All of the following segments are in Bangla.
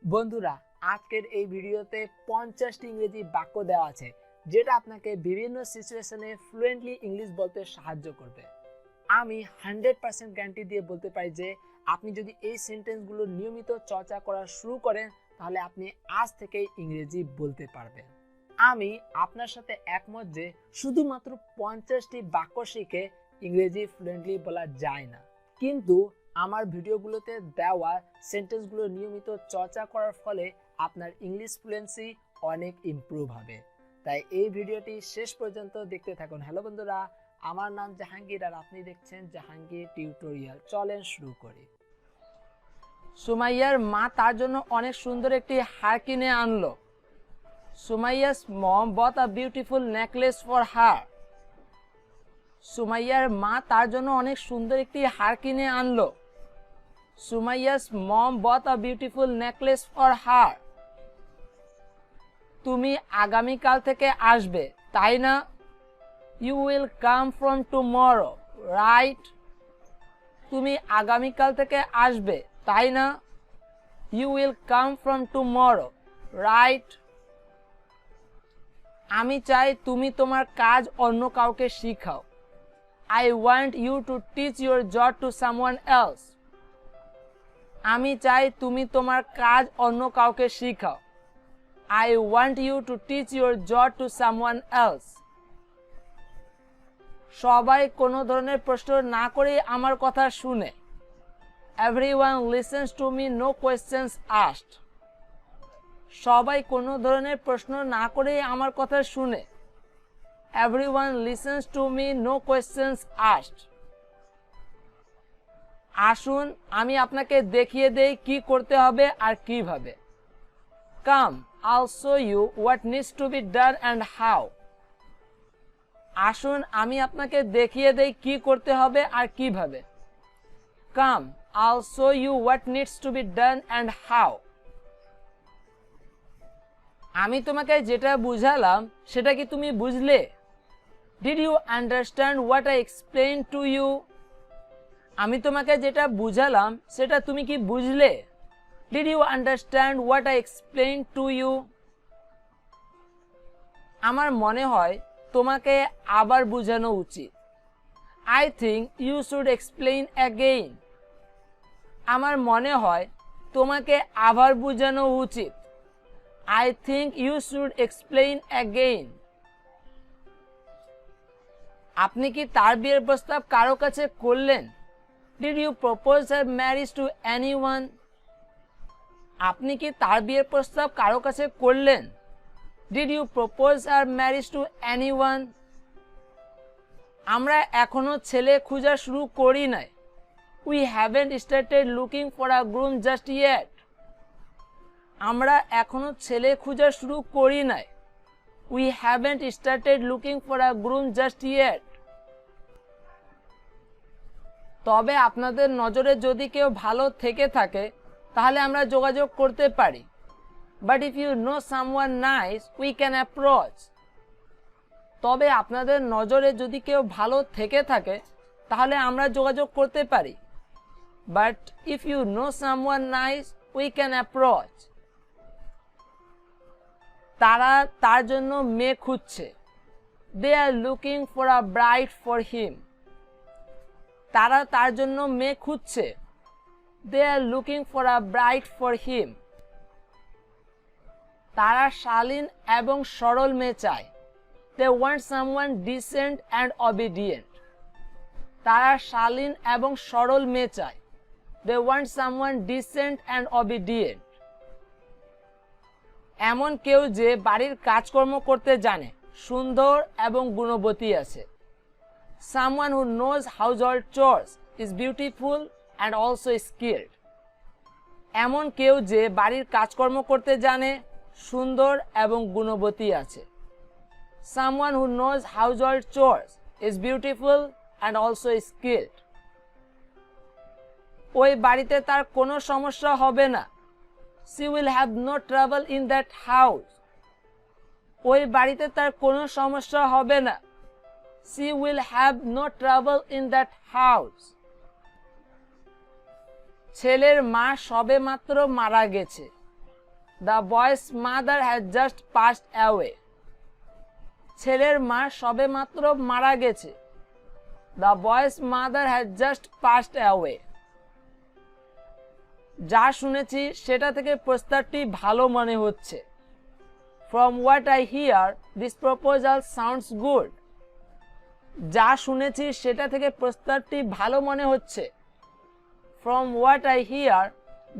বন্ধুরা, আজকের এই ভিডিওতে 50টি ইংরেজি বাক্য দেওয়া আছে যেটা আপনাকে বিভিন্ন সিচুয়েশনে ফ্লুয়েন্টলি ইংলিশ বলতে সাহায্য করবে। আমি 100% গ্যারান্টি দিয়ে বলতে পারি যে আপনি যদি এই সেন্টেন্সগুলো নিয়মিত চর্চা করা শুরু করেন তাহলে আপনি আজ থেকেই ইংরেজি বলতে পারবেন। আমি আপনার সাথে একমত যে শুধুমাত্র 50টি বাক্য শিখে ইংরেজি ফ্লুয়েন্টলি বলা যায় না, কিন্তু আমার ভিডিওগুলোতে দেওয়া সেন্টেন্সগুলো নিয়মিত চর্চা করার ফলে আপনার ইংলিশ ফ্লুয়েন্সি অনেক ইমপ্রুভ হবে। তাই এই ভিডিওটি শেষ পর্যন্ত দেখতে থাকুন। হ্যালো বন্ধুরা, আমার নাম জাহাঙ্গীর আর আপনি দেখছেন জাহাঙ্গীর টিউটোরিয়াল। চলেন শুরু করি। সুমাইয়ার মা তার জন্য অনেক সুন্দর একটি হার কিনে আনলো। Sumaiya's mom bought a beautiful necklace for her. সুমাইয়ার মা তার জন্য অনেক সুন্দর একটি হার কিনে আনলো। Sumaiya's mom bought a beautiful necklace for her. তুমি আগামীকাল থেকে আসবে, তাই না? You will come from tomorrow, right? তুমি আগামীকাল থেকে আসবে, তাই না? You will come from tomorrow, right? আমি চাই তুমি তোমার কাজ অন্য কাউকে শিখাও। I want you to teach your job to someone else. আমি চাই তুমি তোমার কাজ অন্য কাউকে শিখাও। I want you to teach your job to someone else. সবাই কোনো ধরনের প্রশ্ন না করে আমার কথা শুনে। Everyone listens to me, no questions asked. সবাই কোনো ধরনের প্রশ্ন না করে আমার কথা শুনে। Everyone listens to me, no questions asked. আসুন আমি আপনাকে দেখিয়ে দেই কি করতে হবে আর কিভাবে। Come, I'll show you what needs to be done and how. আসুন আমি আপনাকে দেখিয়ে দেই কি করতে হবে আর কিভাবে। Come, I'll show you what needs to be done and how. আমি তোমাকে যেটা বুঝালাম সেটা কি তুমি বুঝলে? Did you understand what I explained to you? আমি তোমাকে যেটা বুঝালাম সেটা তুমি কি বুঝলে? Did you understand what I explained to you? আমার মনে হয় তোমাকে আবার বোঝানো উচিত। I think you should explain again. আমার মনে হয় তোমাকে আবার বোঝানো উচিত। I think you should explain again. আপনি কি তার বিয়ের প্রস্তাব কারো কাছে করলেন? Did you propose her marriage to anyone? আপনি কি তার বিয়ের প্রস্তাব কারো কাছে করলেন? Did you propose her marriage to anyone? আমরা এখনো ছেলে খোঁজা শুরু করি নাই। We haven't started looking for a groom just yet. আমরা এখনো ছেলে খোঁজা শুরু করি নাই। We haven't started looking for a groom just yet. তবে আপনাদের নজরে যদি কেউ ভালো থেকে থাকে তাহলে আমরা যোগাযোগ করতে পারি। But if you know someone nice, we can approach. তবে আপনাদের নজরে যদি কেউ ভালো থেকে থাকে তাহলে আমরা যোগাযোগ করতে পারি। But if you know someone nice, we can approach. তারা তার জন্য মেয়ে খুঁজছে। They are looking for a bride for him. তারা তার জন্য মেয়ে খুঁজছে। They are looking for a bride for him. তারা শালীন এবং সরল মেয়ে চায়। They want someone decent and obedient. তারা শালীন এবং সরল মেয়ে চায়। They want someone decent and obedient. এমন কেউ যে বাড়ির কাজকর্ম করতে জানে, সুন্দর এবং গুণবতী আছে। Someone who knows household chores, is beautiful and also skilled. এমন কেউ যে বাড়ির কাজকর্ম করতে জানে, সুন্দর এবং গুণবতী আছে। Someone who knows household chores, is beautiful and also skilled. ওই বাড়িতে তার কোনো সমস্যা হবে না। She will have no trouble in that house. ওই বাড়িতে তার কোনো সমস্যা হবে না। She will have no trouble in that house. ছেলের মা সবেমাত্র মারা গেছে। The boys mother has just passed away. ছেলের মা সবে মাত্র মারা গেছে। The boys mother has just passed away. যা শুনেছি সেটা থেকে প্রস্তাবটি ভালো মনে হচ্ছে। From what I here this proposal sounds good. যা শুনেছি সেটা থেকে প্রস্তাবটি ভালো মনে হচ্ছে। From what I here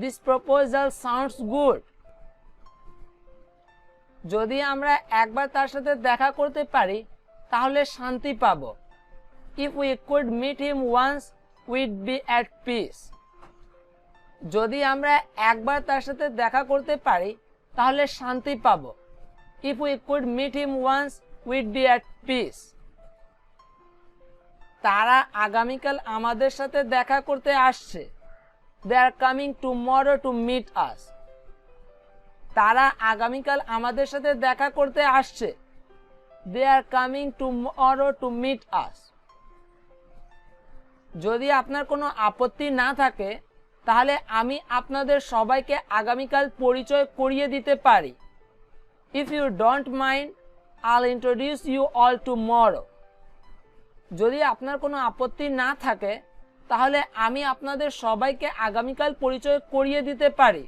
this proposal sounds good. যদি আমরা একবার তার সাথে দেখা করতে পারি তাহলে শান্তি পাব। If we could meet him once we'd be at peace. যদি আমরা একবার তার সাথে দেখা করতে পারি তাহলে শান্তি পাব। If we could meet him once we'd be at peace. তারা আগামীকাল আমাদের সাথে দেখা করতে আসছে। They are coming tomorrow to meet us. তারা আগামীকাল আমাদের সাথে দেখা করতে আসছে। They are coming tomorrow to meet us. যদি আপনার কোনো আপত্তি না থাকে তাহলে আমি আপনাদের সবাইকে আগামীকাল পরিচয় করিয়ে দিতে পারি। ইফ ইউ ডোন্ট মাইন্ড আইল ইন্ট্রোডিউস ইউ অল টুমরো। যদি আপনার কোনো আপত্তি না থাকে তাহলে আমি আপনাদের সবাইকে আগামীকাল পরিচয় করিয়ে দিতে পারি।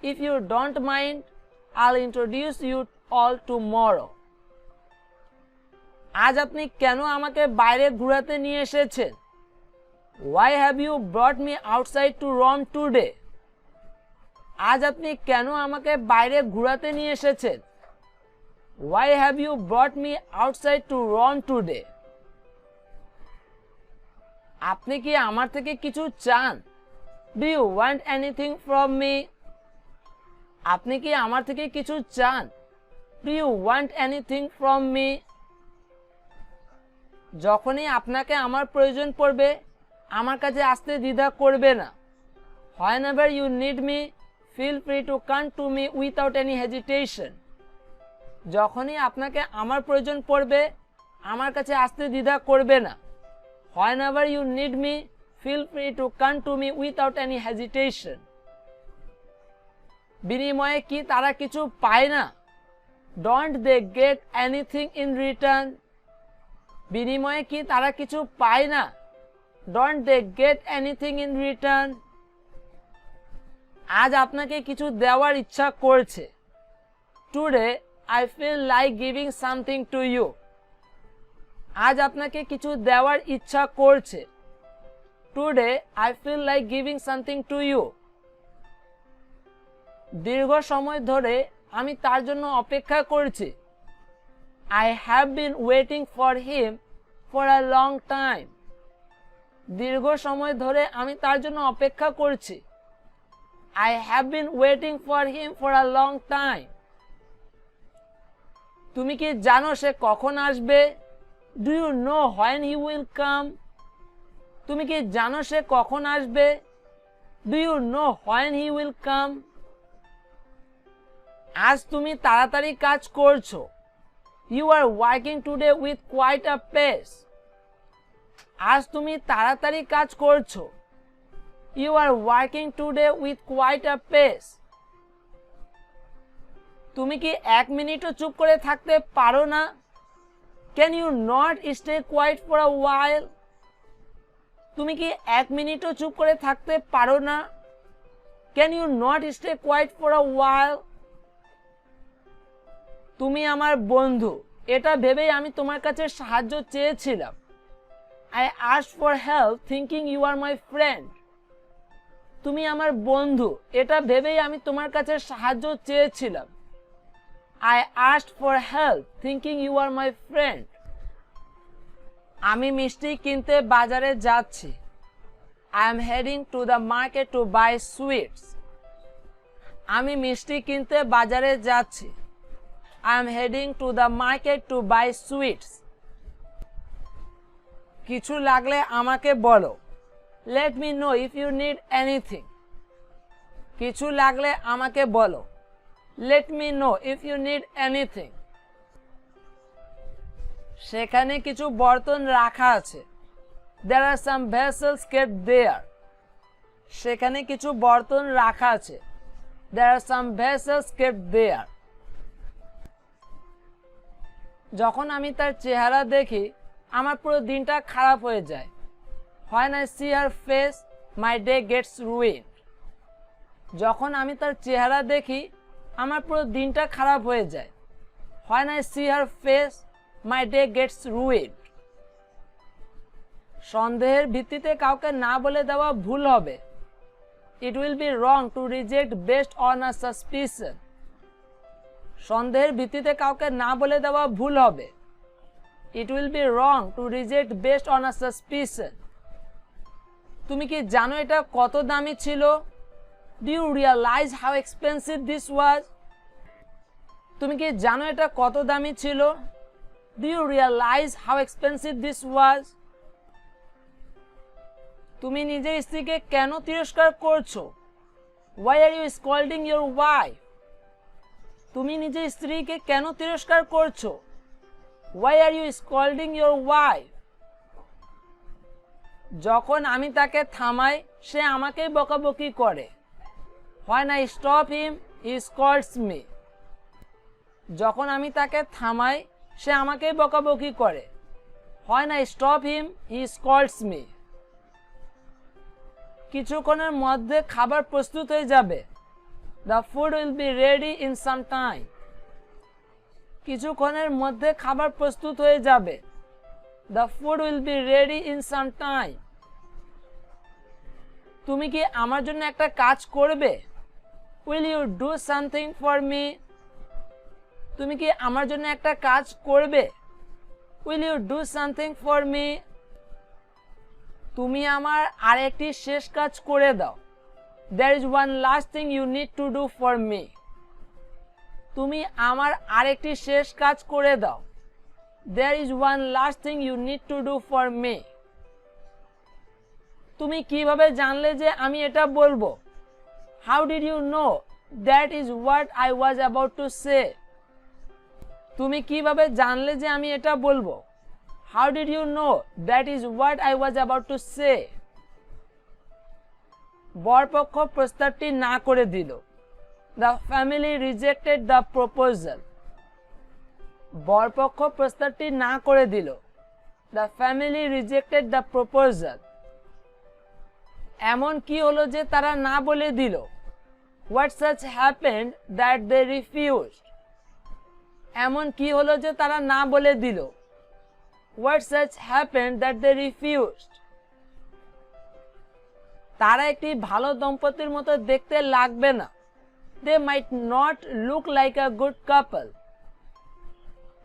ইফ ইউ ডোন্ট মাইন্ড আইল ইন্ট্রোডিউস ইউ অল টুমরো। আজ আপনি কেন আমাকে বাইরে ঘোরাতে নিয়ে এসেছেন? Why have you brought me outside to roam today? আজ আপনি কেন আমাকে বাইরে ঘোরাতে নিয়ে এসেছেন? Why have you brought me outside to roam today? আপনি কি আমার থেকে কিছু চান? Do you want anything from me? আপনি কি আমার থেকে কিছু চান? Do you want anything from me? যখনই আপনাকে আমার প্রয়োজন পড়বে আমার কাছে আসতে দ্বিধা করবে না। Whenever you need me, feel free to come to me without any hesitation. যখনই আপনাকে আমার প্রয়োজন পড়বে আমার কাছে আসতে দ্বিধা করবে না। Whenever you need me, feel free to come to me without any hesitation. বিনিময়ে কি তারা কিছু পায় না? Don't they get anything in return? বিনিময়ে কি তারা কিছু পায় না? Don't they get anything in return? আজ আপনাকে কিছু দেওয়ার ইচ্ছা করছে। Today I feel like giving something to you. আজ আপনাকে কিছু দেওয়ার ইচ্ছা করছে। Today I feel like giving something to you. দীর্ঘ সময় ধরে আমি তার জন্য অপেক্ষা করছি। I have been waiting for him for a long time. দীর্ঘ সময় ধরে আমি তার জন্য অপেক্ষা করছি। I have been waiting for him for a long time. তুমি কি জানো সে কখন আসবে? Do you know when he will come? তুমি কি জানো সে কখন আসবে? Do you know when he will come? আজ তুমি তাড়াতাড়ি কাজ করছো। You are working today with quite a pace. আজ তুমি তাড়াতাড়ি কাজ করছো। You are working today with quite a pace. তুমি কি এক মিনিটও চুপ করে থাকতে পারো না? Can you not stay quiet for a while? তুমি কি এক মিনিটও চুপ করে থাকতে পারো না? Can you not stay quiet for a while? তুমি আমার বন্ধু এটা ভেবেই আমি তোমার কাছে সাহায্য চেয়েছিলাম। I asked for help thinking you are my friend. তুমি আমার বন্ধু এটা ভেবেই আমি তোমার কাছে সাহায্য চেয়েছিলাম। I asked for help thinking you are my friend. আমি মিষ্টি কিনতে বাজারে যাচ্ছি। I am heading to the market to buy sweets. আমি মিষ্টি কিনতে বাজারে যাচ্ছি। I am heading to the market to buy sweets. কিছু লাগলে আমাকে বলো। Let me know if you need anything. কিছু লাগলে আমাকে বলো। Let me know if you need anything. সেখানে কিছু বর্তন রাখা আছে। There are some vessels kept there. সেখানে কিছু বর্তন রাখা আছে। There are some vessels kept there. যখন আমি তার চেহারা দেখি আমার পুরো দিনটা খারাপ হয়ে যায়। When I see her face, my day gets ruined. যখন আমি তার চেহারা দেখি আমার পুরো দিনটা খারাপ হয়ে যায়। When I see her face, my day gets ruined. সন্দেহের ভিত্তিতে কাউকে না বলে দেওয়া ভুল হবে। It will be wrong to reject based on a suspicion. সন্দেহের ভিত্তিতে কাউকে না বলে দেওয়া ভুল হবে। It will be wrong to reject based on a suspicion. তুমি কি জানো এটা কত দামি ছিল? Do you realize how expensive this was? তুমি কি জানো এটা কত দামি ছিল? Do you realize how expensive this was? তুমি নিজের স্ত্রীকে কেন তিরস্কার করছো? Why are you scolding your wife? তুমি নিজের স্ত্রীকে কেন তিরস্কার করছো? Why are you scolding your wife? যখন আমি তাকে থামাই সে আমাকেই বকাবকি করে। When I stop him, he scolds me. যখন আমি তাকে থামাই সে আমাকেই বকাবকি করে। When I stop him, he scolds me. কিছুক্ষণের মধ্যে খাবার প্রস্তুত হয়ে যাবে। The food will be ready in some time. কিছুক্ষণের মধ্যে খাবার প্রস্তুত হয়ে যাবে। The food will be ready in some time. তুমি কি আমার জন্য একটা কাজ করবে? Will you do something for me? তুমি কি আমার জন্য একটা কাজ করবে? Will you do something for me? তুমি আমার আরেকটি শেষ কাজ করে দাও। There is one last thing you need to do for me. তুমি আমার আরেকটি শেষ কাজ করে দাও। There is one last thing you need to do for me. তুমি কিভাবে জানলে যে আমি এটা বলবো? How did you know that is what I was about to say? তুমি কিভাবে জানলে যে আমি এটা বলবো? How did you know that is what I was about to say? বরপক্ষ প্রস্তাবটি না করে দিল। The family rejected the proposal. বরপক্ষ প্রস্তাবটি না করে দিল। The family rejected the proposal. এমন কি হলো যে তারা না বলে দিল? What such happened that they refused? এমন কি হলো যে তারা না বলে দিল? What such happened that they refused? তারা একটি ভালো দম্পতির মতো দেখতে লাগবে না। They might not look like a good couple.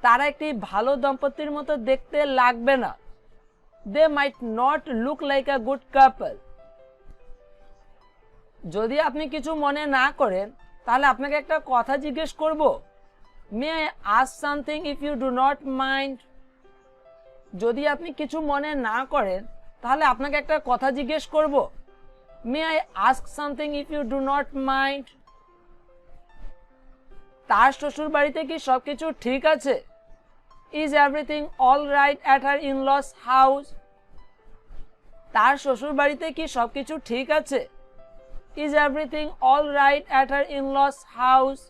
তারা একটি ভালো দম্পতির মতো দেখতে লাগবে না। They might not look like a good couple. যদি আপনি কিছু মনে না করেন তাহলে আপনাকে একটা কথা জিজ্ঞেস করব। May I ask something if you do not mind? যদি আপনি কিছু মনে না করেন তাহলে আপনাকে একটা কথা জিজ্ঞেস করব। May I ask something if you do not mind? তার শ্বশুর বাড়িতে কি সবকিছু ঠিক আছে? Is everything all right at her in-laws house? তার শ্বশুর বাড়িতে কি সবকিছু ঠিক আছে? Is everything all right at her in-laws house?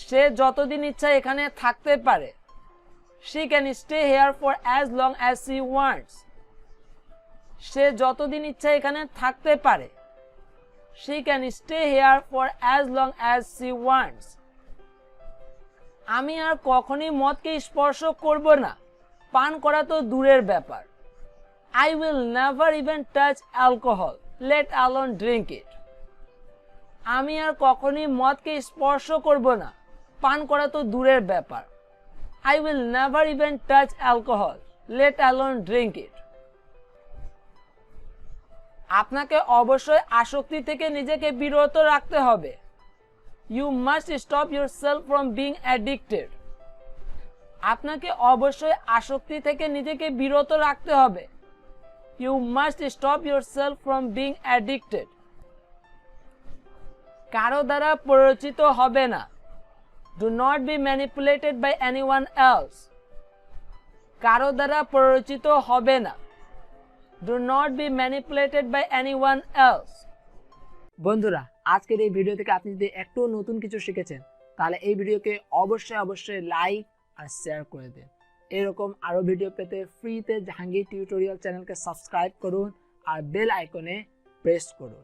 সে যতদিন ইচ্ছা এখানে থাকতে পারে। She can stay here for as long as she wants. সে যতদিন ইচ্ছা এখানে থাকতে পারে। She can stay here for as long as she wants. আমি আর কখনোই মদকে স্পর্শ করব না। পান করা তো দূরের ব্যাপার। I will never even touch alcohol, let alone drink it. আমি আর কখনোই মদকে স্পর্শ করব না। পান করা তো দূরের ব্যাপার। I will never even touch alcohol, let alone drink it. আপনাকে অবশ্যই আসক্তি থেকে নিজেকে বিরত রাখতে হবে। You must stop yourself from being addicted. আপনাকে অবশ্যই আসক্তি থেকে নিজেকে বিরত রাখতে হবে। You must stop yourself from being addicted. কারো দ্বারা প্ররোচিত হবে না। Do not be manipulated by anyone else. কারো দ্বারা প্ররোচিত হবে না। Do not be manipulated by anyone else. বন্ধুরা, আজকের এই ভিডিও থেকে আপনি যদি একটু নতুন কিছু শিখেছেন তাহলে এই ভিডিওকে অবশ্যই লাইক আর শেয়ার করে দিন। এরকম আরো ভিডিও পেতে ফ্রিতে জাহাঙ্গীর টিউটোরিয়াল চ্যানেলকে সাবস্ক্রাইব করুন আর বেল আইকনে প্রেস করুন।